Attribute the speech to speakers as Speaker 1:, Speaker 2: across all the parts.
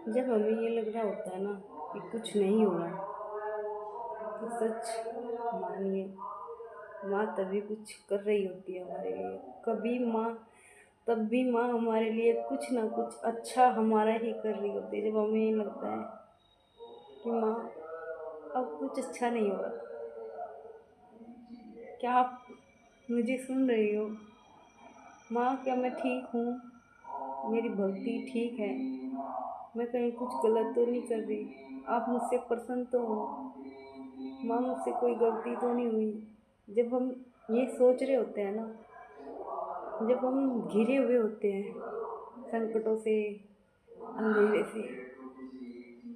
Speaker 1: जब हमें ये लग रहा होता है ना कि कुछ नहीं हो रहा, तो सच मानिए माँ तभी कुछ कर रही होती है हमारे लिए। कभी माँ तब भी माँ हमारे लिए कुछ ना कुछ अच्छा हमारा ही कर रही होती है। जब हमें ये लगता है कि माँ अब कुछ अच्छा नहीं हो रहा, क्या आप मुझे सुन रही हो? माँ क्या मैं ठीक हूँ? मेरी भक्ति ठीक है? मैं कहीं कुछ गलत तो नहीं कर रही? आप मुझसे प्रसन्न तो हो? माँ मुझसे कोई गलती तो नहीं हुई? जब हम ये सोच रहे होते हैं ना, जब हम घिरे हुए होते हैं संकटों से, अंधेरे से,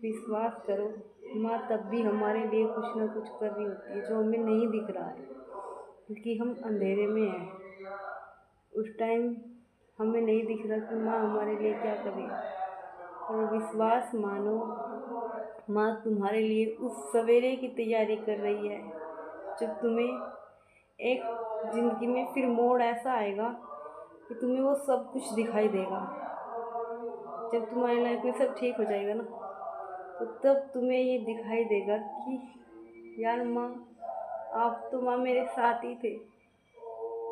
Speaker 1: विश्वास करो माँ तब भी हमारे लिए कुछ ना कुछ कर रही होती है जो हमें नहीं दिख रहा है, क्योंकि हम अंधेरे में हैं। उस टाइम हमें नहीं दिख रहा कि माँ हमारे लिए क्या करे, और विश्वास मानो माँ तुम्हारे लिए उस सवेरे की तैयारी कर रही है जब तुम्हें एक ज़िंदगी में फिर मोड़ ऐसा आएगा कि तुम्हें वो सब कुछ दिखाई देगा। जब तुम्हारी लाइफ में सब ठीक हो जाएगा ना, तो तब तुम्हें ये दिखाई देगा कि यार माँ, आप तो माँ मेरे साथ ही थे,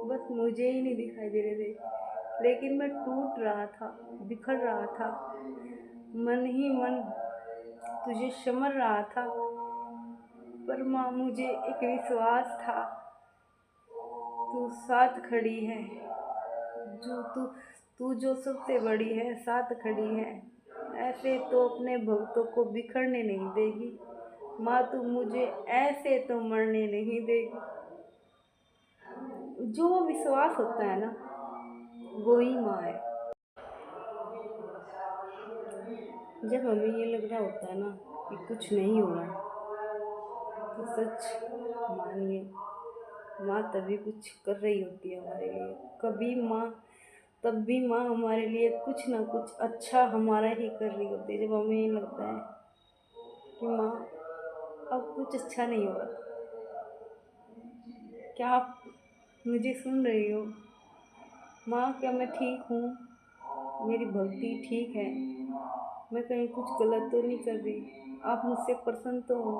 Speaker 1: बस मुझे ही नहीं दिखाई दे रहे थे। लेकिन मैं टूट रहा था, बिखर रहा था, मन ही मन तुझे समझ रहा था। पर माँ मुझे एक विश्वास था, तू साथ खड़ी है, जो तू तू जो सबसे बड़ी है साथ खड़ी है। ऐसे तो अपने भक्तों को बिखरने नहीं देगी माँ, तू मुझे ऐसे तो मरने नहीं देगी। जो विश्वास होता है ना, वो ही माँ है। जब हमें ये लग रहा होता है ना कि कुछ नहीं हो रहा, तो सच मानिए माँ तभी कुछ कर रही होती है हमारे लिए। कभी माँ तब भी माँ हमारे लिए कुछ ना कुछ अच्छा हमारा ही कर रही होती है। जब हमें ये लगता है कि माँ अब कुछ अच्छा नहीं हो रहा, क्या आप मुझे सुन रही हो? माँ क्या मैं ठीक हूँ? मेरी भक्ति ठीक है? मैं कहीं कुछ गलत तो नहीं कर रही? आप मुझसे प्रसन्न तो हो?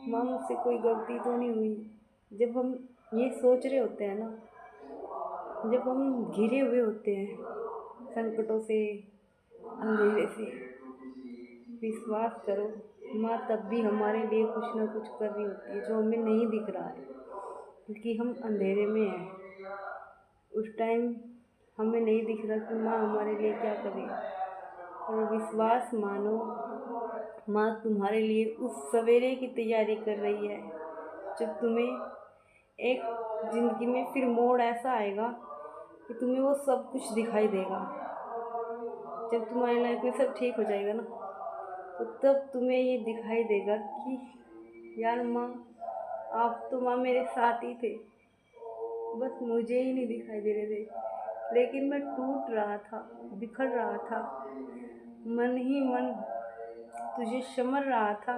Speaker 1: माँ मुझसे कोई गलती तो नहीं हुई? जब हम ये सोच रहे होते हैं ना, जब हम घिरे हुए होते हैं संकटों से, अंधेरे से, विश्वास करो माँ तब भी हमारे लिए कुछ ना कुछ कर रही होती है जो हमें नहीं दिख रहा है, क्योंकि हम अंधेरे में हैं। उस टाइम हमें नहीं दिख रहा कि माँ हमारे लिए क्या करे, और विश्वास मानो माँ तुम्हारे लिए उस सवेरे की तैयारी कर रही है जब तुम्हें एक ज़िंदगी में फिर मोड़ ऐसा आएगा कि तुम्हें वो सब कुछ दिखाई देगा। जब तुम्हारी लाइफ में सब ठीक हो जाएगा ना, तो तब तुम्हें ये दिखाई देगा कि यार माँ, आप तो माँ मेरे साथ ही थे, बस मुझे ही नहीं दिखाई दे रहे थे। लेकिन मैं टूट रहा था, बिखर रहा था, मन ही मन तुझे समझ रहा था।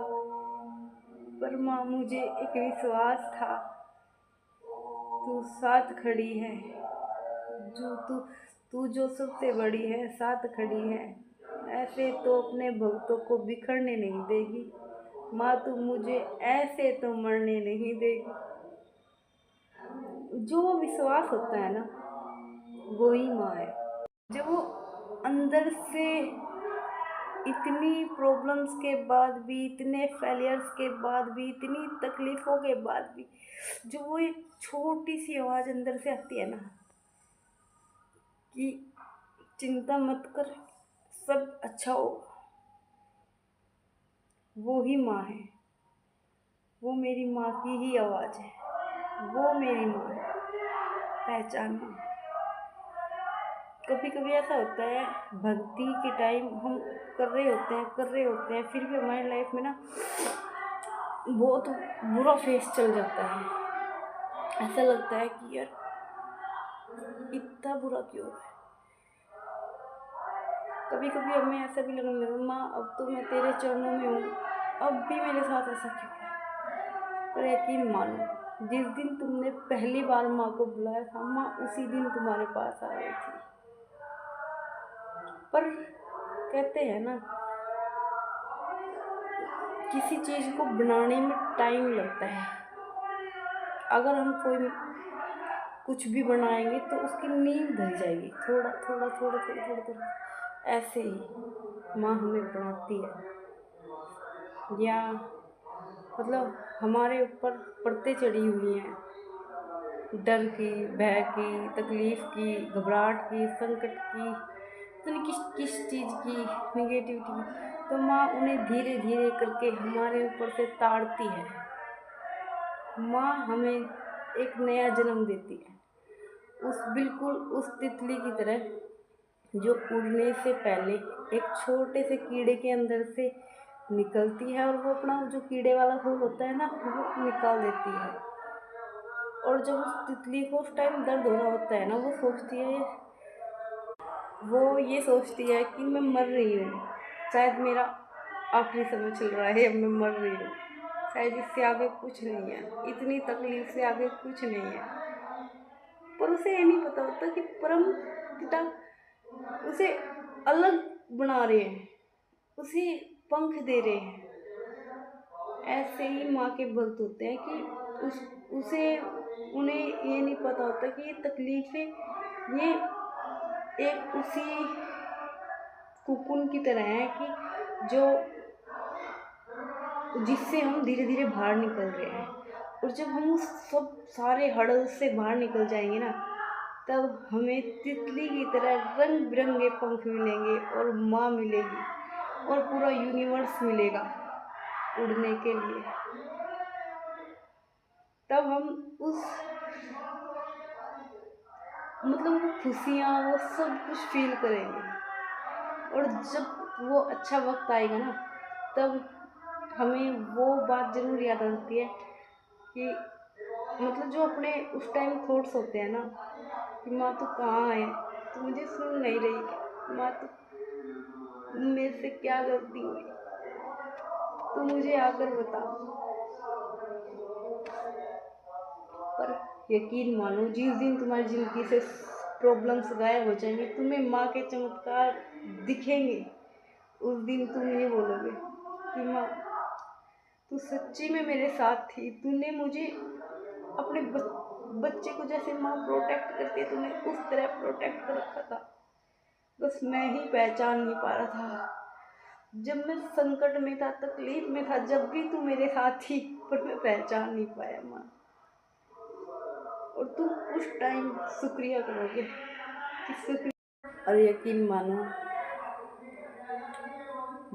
Speaker 1: पर माँ मुझे एक विश्वास था, तू साथ खड़ी है, जो तू जो सबसे बड़ी है साथ खड़ी है। ऐसे तो अपने भक्तों को बिखरने नहीं देगी माँ, तू मुझे ऐसे तो मरने नहीं देगी। जो विश्वास होता है ना, वो ही माँ है। जब वो अंदर से इतनी प्रॉब्लम्स के बाद भी, इतने फेलियर्स के बाद भी, इतनी तकलीफ़ों के बाद भी, जो वो एक छोटी सी आवाज़ अंदर से आती है ना कि चिंता मत कर, सब अच्छा होगा, वो ही माँ है। वो मेरी माँ की ही आवाज़ है, वो मेरी माँ है, पहचानो। कभी कभी ऐसा होता है, भक्ति के टाइम हम कर रहे होते हैं, फिर भी हमारी लाइफ में ना बहुत बुरा फेस चल जाता है। ऐसा लगता है कि यार इतना बुरा क्यों है। कभी कभी हमें ऐसा भी लगने लगा, माँ अब तो मैं तेरे चरणों में हूँ, अब भी मेरे साथ ऐसा क्यों है। पर यकीन मानो, जिस दिन तुमने पहली बार माँ को बुलाया था, माँ उसी दिन तुम्हारे पास आ गई थी। पर कहते हैं ना, किसी चीज़ को बनाने में टाइम लगता है। अगर हम कोई कुछ भी बनाएंगे तो उसकी नींव धर जाएगी, थोड़ा थोड़ा थोड़ा थोड़ा थोड़ा थोड़ा। ऐसे ही माँ हमें बनाती है, या मतलब हमारे ऊपर परतें चढ़ी हुई हैं, डर की, भय की, तकलीफ़ की, घबराहट की, संकट की, पता नहीं किस किस चीज़ की, निगेटिविटी की। तो माँ उन्हें धीरे धीरे करके हमारे ऊपर से ताड़ती है। माँ हमें एक नया जन्म देती है, उस बिल्कुल उस तितली की तरह जो उड़ने से पहले एक छोटे से कीड़े के अंदर से निकलती है, और वो अपना जो कीड़े वाला घोल होता है ना, वो निकाल देती है। और जब उस तितली को उस टाइम दर्द हो रहा होता है ना, वो ये सोचती है कि मैं मर रही हूँ, शायद मेरा आखिरी समय चल रहा है, अब मैं मर रही हूँ, शायद इससे आगे कुछ नहीं है, इतनी तकलीफ से आगे कुछ नहीं है। पर उसे ये नहीं पता होता कि परम पिता उसे अलग बना रहे हैं, उसे पंख दे रहे हैं। ऐसे ही माँ के भक्त होते हैं कि उसे उन्हें ये नहीं पता होता कि ये तकलीफ़ें ये एक उसी कुकुन की तरह है कि जो जिससे हम धीरे धीरे बाहर निकल रहे हैं। और जब हम उस सब सारे हड़ल से बाहर निकल जाएंगे ना, तब हमें तितली की तरह रंग बिरंगे पंख मिलेंगे, और माँ मिलेगी, और पूरा यूनिवर्स मिलेगा उड़ने के लिए। तब हम उस मतलब वो खुशियाँ, वो सब कुछ फील करेंगे। और जब वो अच्छा वक्त आएगा ना, तब हमें वो बात ज़रूर याद आती है कि मतलब जो अपने उस टाइम थॉट्स होते हैं ना, कि माँ तू कहाँ है, तू मुझे सुन नहीं रही, माँ तू मेरे से क्या गलती हुई, तू मुझे आकर बता। पर यकीन मानो, जिस दिन तुम्हारी ज़िंदगी से प्रॉब्लम्स गायब हो जाएंगे, तुम्हें माँ के चमत्कार दिखेंगे, उस दिन तुम ये बोलोगे कि माँ तू सच्ची में मेरे साथ थी, तूने मुझे अपने बच्चे को जैसे माँ प्रोटेक्ट करती है, तूने उस तरह प्रोटेक्ट कर रखा था। बस मैं ही पहचान नहीं पा रहा था। जब मैं संकट में था, तकलीफ में था, जब भी तू मेरे साथ थी, पर मैं पहचान नहीं पाया माँ। और तुम उस टाइम शुक्रिया करोगे कि शुक्रिया। और यकीन मानो,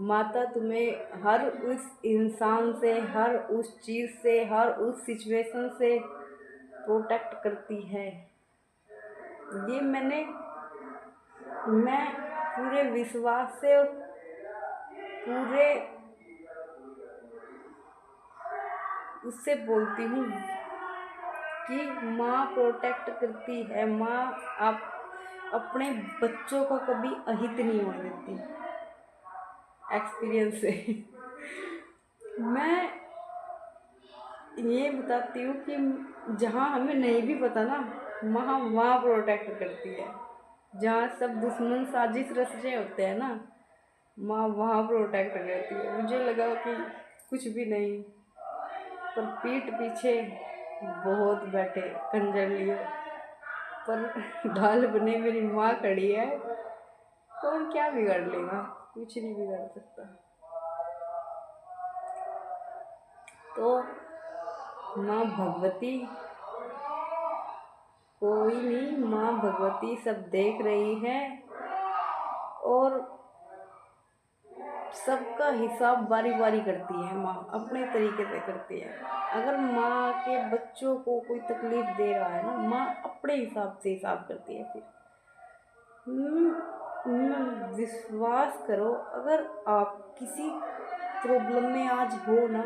Speaker 1: माता तुम्हें हर उस इंसान से, हर उस चीज़ से, हर उस सिचुएशन से प्रोटेक्ट करती है। ये मैं पूरे विश्वास से और पूरे उससे बोलती हूँ कि माँ प्रोटेक्ट करती है। माँ आप अपने बच्चों का कभी अहित नहीं होने देती, एक्सपीरियंस से। मैं ये बताती हूँ कि जहाँ हमें नहीं भी पता ना, माँ प्रोटेक्ट करती है। जहाँ सब दुश्मन साजिश रच रहे होते हैं ना, माँ वहाँ प्रोटेक्ट करती है। मुझे लगा कि कुछ भी नहीं, पर पीठ पीछे बहुत बैठे कंजर लिए, पर ढाल बने मेरी माँ खड़ी है, कौन क्या बिगाड़ लेगा, कुछ नहीं बिगाड़ सकता। तो माँ भगवती कोई नहीं, माँ भगवती सब देख रही है, और सबका हिसाब बारी बारी करती है। माँ अपने तरीके से करती है। अगर माँ के बच्चों को कोई तकलीफ दे रहा है ना, माँ अपने हिसाब से हिसाब करती है। फिर विश्वास करो, अगर आप किसी प्रॉब्लम में आज हो ना,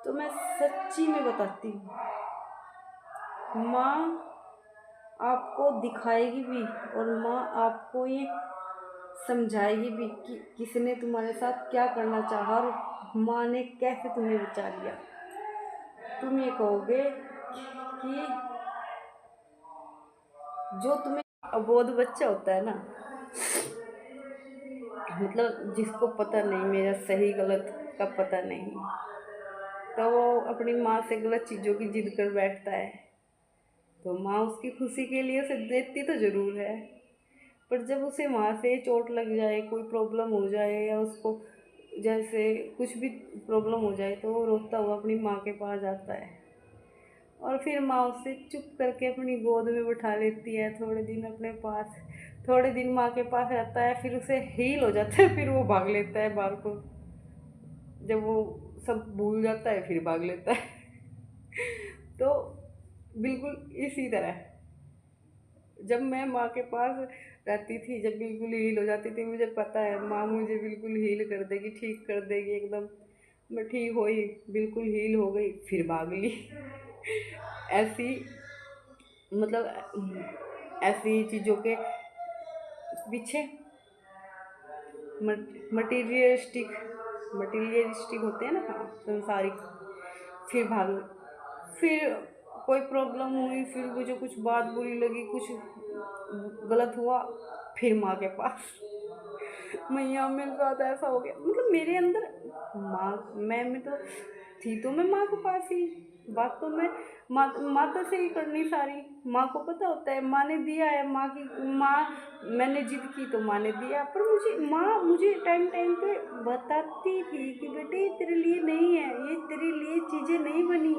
Speaker 1: तो मैं सच्ची में बताती हूँ, माँ आपको दिखाएगी भी, और माँ आपको ये समझाएगी भी कि किसने तुम्हारे साथ क्या करना चाहा, और माँ ने कैसे तुम्हें बचा लिया। तुम ये कहोगे कि जो तुम्हें अबोध बच्चा होता है ना, मतलब जिसको पता नहीं, मेरा सही गलत का पता नहीं, तो वो अपनी माँ से गलत चीज़ों की जिद कर बैठता है। तो माँ उसकी खुशी के लिए उसे देती तो ज़रूर है, पर जब उसे वहाँ से चोट लग जाए, कोई प्रॉब्लम हो जाए, या उसको जैसे कुछ भी प्रॉब्लम हो जाए, तो वो रोता हुआ अपनी माँ के पास जाता है। और फिर माँ उसे चुप करके अपनी गोद में बिठा लेती है, थोड़े दिन अपने पास, थोड़े दिन माँ के पास रहता है, फिर उसे हील हो जाता है, फिर वो भाग लेता है बाहर को। जब वो सब भूल जाता है फिर भाग लेता है। तो बिल्कुल इसी तरह जब मैं माँ के पास रहती थी, जब बिल्कुल हील हो जाती थी, मुझे पता है माँ मुझे बिल्कुल हील कर देगी, ठीक कर देगी एकदम। मैं ठीक हुई, बिल्कुल हील हो गई, फिर भाग ली। ऐसी मतलब ऐसी चीज़ों के पीछे मटीरियलिस्टिक मटीरियलिस्टिक होते हैं ना, हाँ, संसारिक। फिर भाग, फिर कोई प्रॉब्लम हुई, फिर मुझे कुछ बात बुरी लगी, कुछ गलत हुआ, फिर माँ के पास। मैया मेरे साथ ऐसा हो गया, मतलब मेरे अंदर माँ, मैं तो थी, तो मैं माँ के पास ही। बात तो मैं माता से ही करनी सारी। माँ को पता होता है, माँ ने दिया है, माँ, मैंने जिद की तो माँ ने दिया, पर मुझे टाइम टाइम पे बताती थी कि बेटे ये तेरे लिए नहीं है, ये तेरे लिए चीज़ें नहीं बनी,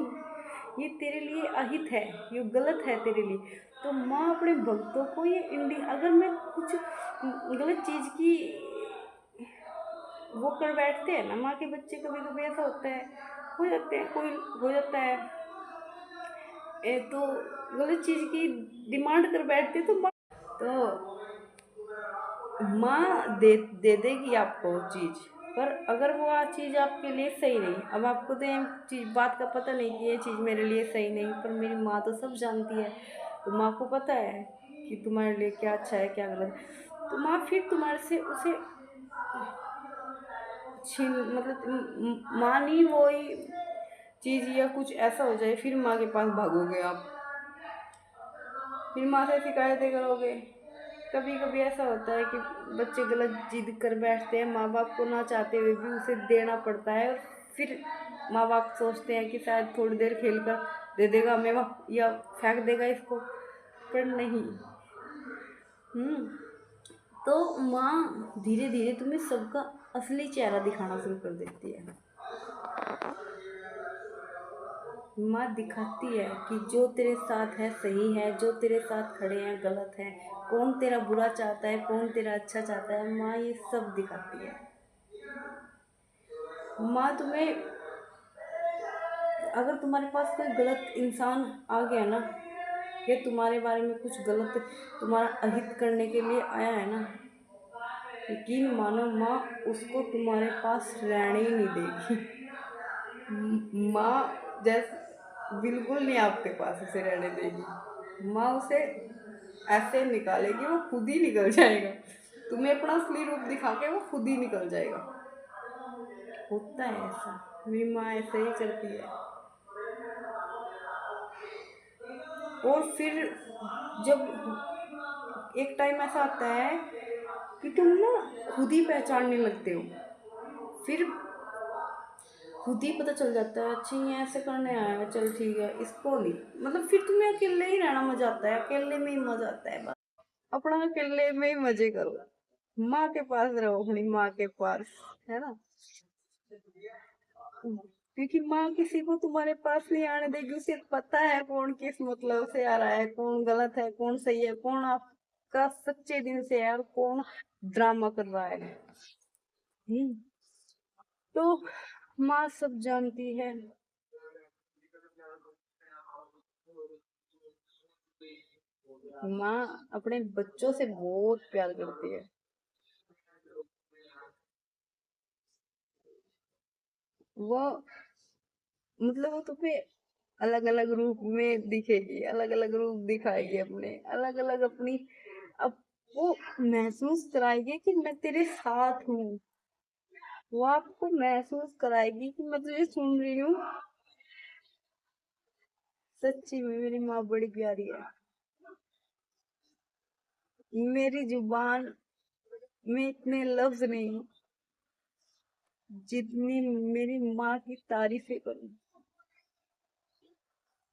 Speaker 1: ये तेरे लिए अहित है, ये गलत है तेरे लिए। तो माँ अपने भक्तों को ये अगर मैं कुछ गलत चीज़ की वो कर बैठते हैं ना, माँ के बच्चे कभी कभी ऐसा होता है, हो जाते हैं, कोई हो जाता है, तो गलत चीज़ की डिमांड कर बैठते, तो माँ दे देगी आपको चीज़, पर अगर वो चीज़ आपके लिए सही नहीं, अब आपको तो ये चीज़ बात का पता नहीं कि ये चीज़ मेरे लिए सही नहीं, पर मेरी माँ तो सब जानती है। तो माँ को पता है कि तुम्हारे लिए क्या अच्छा है क्या गलत है। तो माँ फिर तुम्हारे से उसे छीन, मतलब मानी वही चीज़ या कुछ ऐसा हो जाए, फिर माँ के पास भागोगे आप, फिर माँ से शिकायतें करोगे। कभी कभी ऐसा होता है कि बच्चे गलत जिद कर बैठते हैं, माँ बाप को ना चाहते हुए भी उसे देना पड़ता है, और फिर माँ बाप सोचते हैं कि शायद थोड़ी देर खेल कर दे देगा हमें, या फेंक देगा इसको, पर नहीं। तो माँ धीरे धीरे तुम्हें सबका असली चेहरा दिखाना शुरू कर देती है। माँ दिखाती है कि जो तेरे साथ है सही है, जो तेरे साथ खड़े हैं गलत है, कौन तेरा बुरा चाहता है, कौन तेरा अच्छा चाहता है, माँ ये सब दिखाती है। माँ तुम्हें, अगर तुम्हारे पास कोई गलत इंसान आ गया ना, या तुम्हारे बारे में कुछ गलत तुम्हारा अहित करने के लिए आया है ना, यकीन मानो माँ उसको तुम्हारे पास रहने ही नहीं देगी। माँ जैसे बिल्कुल नहीं आपके पास उसे रहने देगी। माँ उसे ऐसे निकालेगी, वो खुद ही निकल जाएगा, तुम्हें अपना असली रूप दिखा के वो खुद ही निकल जाएगा। होता है ऐसा, मेरी माँ ऐसे ही करती है। और फिर जब एक टाइम ऐसा आता है कि तुम ना खुद ही पहचानने लगते हो, फिर खुद ही पता चल जाता है, अच्छा ये ऐसे करने आया है, चल ठीक है, इसको नहीं, मतलब फिर तुम्हें अकेले ही रहना मजा आता है, अकेले में ही मजा आता है, बस अपना अकेले में ही मजे करो, माँ के पास रहो, अपनी माँ के पास, है ना। क्योंकि माँ किसी को तुम्हारे पास नहीं आने देगी, उसे पता है कौन किस मतलब से आ रहा है, कौन गलत है, कौन सही है, कौन आपका सच्चे दिल से है, और कौन ड्रामा कर रहा है। हम्म। तो माँ सब जानती है। माँ अपने बच्चों से बहुत प्यार करती है। वो मतलब वो तुम्हें अलग अलग रूप में दिखेगी, अलग अलग रूप दिखाएगी, अपने अलग अलग अपनी, अब वो महसूस कराएगी कि मैं तेरे साथ हूँ, वो आपको महसूस कराएगी कि मैं तुझे सुन रही हूँ। सच्ची में मेरी माँ बड़ी प्यारी है। मेरी जुबान मैं इतने लफ्ज नहीं हूँ जितनी मेरी माँ की तारीफें करूं।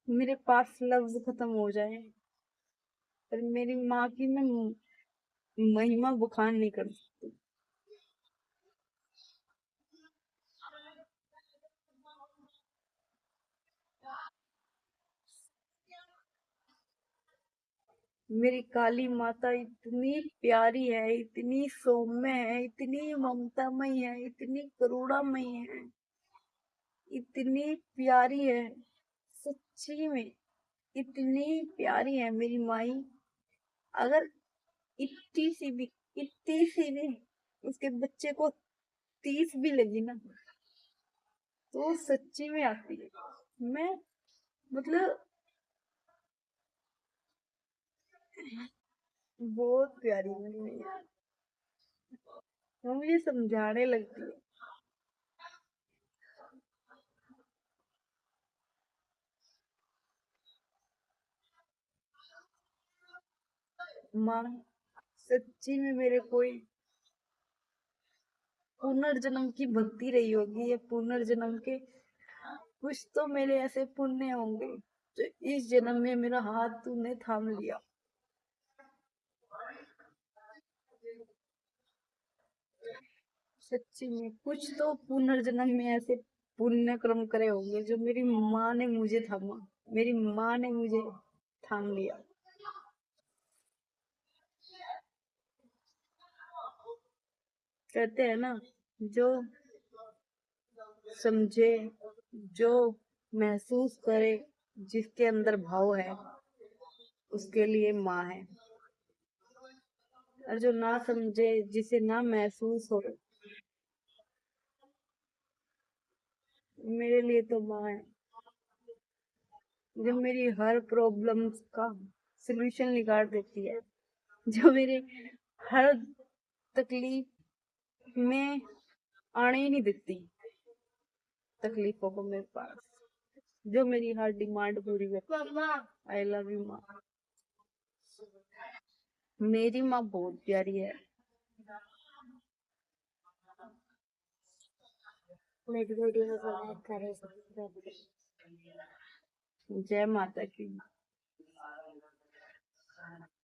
Speaker 1: मेरे पास लफ्ज खत्म हो जाए पर मेरी माँ की मैं महिमा बखान नहीं कर सकती। मेरी काली माता इतनी प्यारी है, इतनी सौम्य है, इतनी ममतामयी है, इतनी करुणामयी है, इतनी प्यारी है। सच्ची में इतनी प्यारी है मेरी माई। अगर इतनी सी भी उसके बच्चे को 30 भी लगी ना तो सच्ची में आती है। मैं मतलब बहुत प्यारी मेरी मैया। वो मुझे समझाने लगती है। माँ सच्ची में मेरे कोई पुनर्जन्म की भक्ति रही होगी या पुनर्जन्म के कुछ तो मेरे ऐसे पुण्य होंगे जो इस जन्म में मेरा हाथ तूने थाम लिया। सच्ची में कुछ तो पुनर्जन्म में ऐसे पुण्य कर्म करे होंगे जो मेरी माँ ने मुझे थामा, मेरी माँ ने मुझे थाम लिया। कहते हैं ना, जो समझे, जो महसूस करे, जिसके अंदर भाव है उसके लिए माँ है। और जो ना समझे, जिसे ना महसूस हो, मेरे लिए तो माँ है। जो मेरी हर प्रॉब्लम्स का सलूशन निकाल देती है, जो मेरे हर तकलीफ में आने ही नहीं देती तकलीफों को मेरे पास, जो मेरी हर डिमांड पूरी करती। आई लव यू माँ। मेरी माँ बहुत प्यारी है। मेरी वीडियो को लाइक करें। जय माता की।